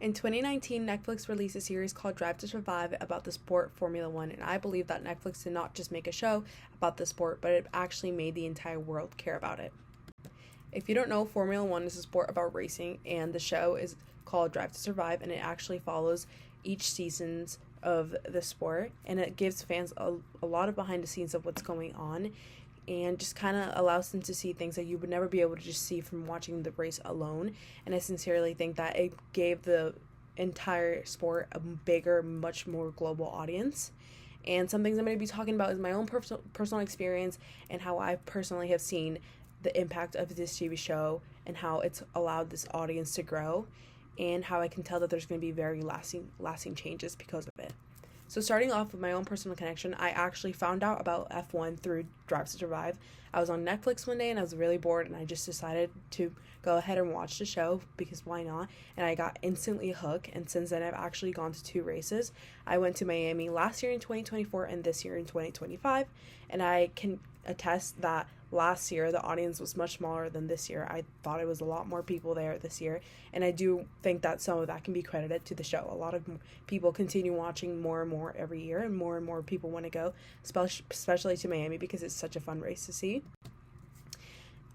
In 2019, Netflix released a series called Drive to Survive about the sport Formula One, and I believe that Netflix did not just make a show about the sport, but it actually made the entire world care about it. If you don't know, Formula One is a sport about racing, and the show is called Drive to Survive, and it actually follows each seasons of the sport, and it gives fans a lot of behind the scenes of what's going on, and just kind of allows them to see things that you would never be able to just see from watching the race alone. And I sincerely think that it gave the entire sport a bigger, much more global audience. And some things I'm going to be talking about is my own personal experience and how I personally have seen the impact of this TV show and how it's allowed this audience to grow, and how I can tell that there's going to be very lasting changes because of it. So starting off with my own personal connection, I actually found out about F1 through Drive to Survive. I was on Netflix one day and I was really bored, and I just decided to go ahead and watch the show because why not? And I got instantly hooked, and since then I've actually gone to 2 races. I went to Miami last year in 2024 and this year in 2025, and I can attest that last year the audience was much smaller than this year. I thought it was a lot more people there this year, and I do think that some of that can be credited to the show. A lot of people continue watching more and more every year, and more people want to go, especially to Miami, because it's such a fun race to see.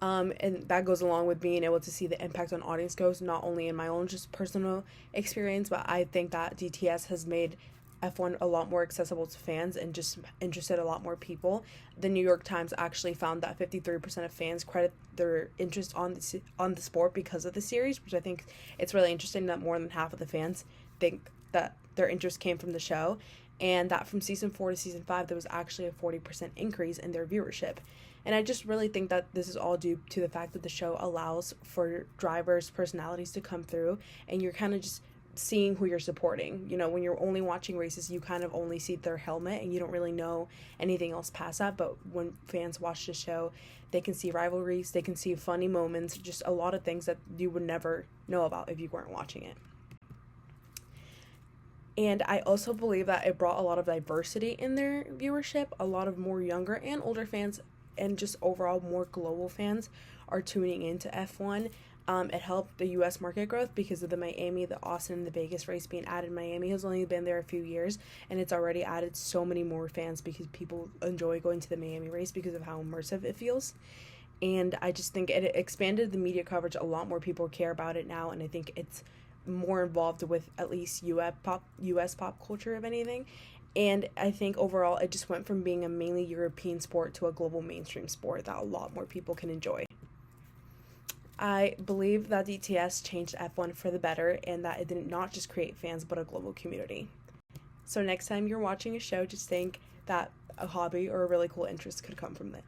And that goes along with being able to see the impact on audience goes, not only in my own just personal experience, but I think that DTS has made F1 a lot more accessible to fans and just interested a lot more people. The New York Times actually found that 53% of fans credit their interest on the sport because of the series, which I think it's really interesting that more than half of the fans think that their interest came from the show, and that from season 4 to season 5 there was actually a 40% increase in their viewership. And I just really think that this is all due to the fact that the show allows for drivers' personalities to come through, and you're kind of just seeing who you're supporting. You know, when you're only watching races, you kind of only see their helmet and you don't really know anything else past that. But when fans watch the show, they can see rivalries, they can see funny moments, just a lot of things that you would never know about if you weren't watching it. And I also believe that it brought a lot of diversity in their viewership. A lot of more younger and older fans, and just overall more global fans, are tuning into F1. It helped the U.S. market growth because of the Miami, the Austin, and the Vegas race being added. Miami has only been there a few years, and it's already added so many more fans because people enjoy going to the Miami race because of how immersive it feels. And I just think it expanded the media coverage. A lot more people care about it now, and I think it's more involved with at least U.S. pop culture, if anything. And I think overall it just went from being a mainly European sport to a global mainstream sport that a lot more people can enjoy. I believe that DTS changed F1 for the better, and that it did not just create fans but a global community. So next time you're watching a show, just think that a hobby or a really cool interest could come from it.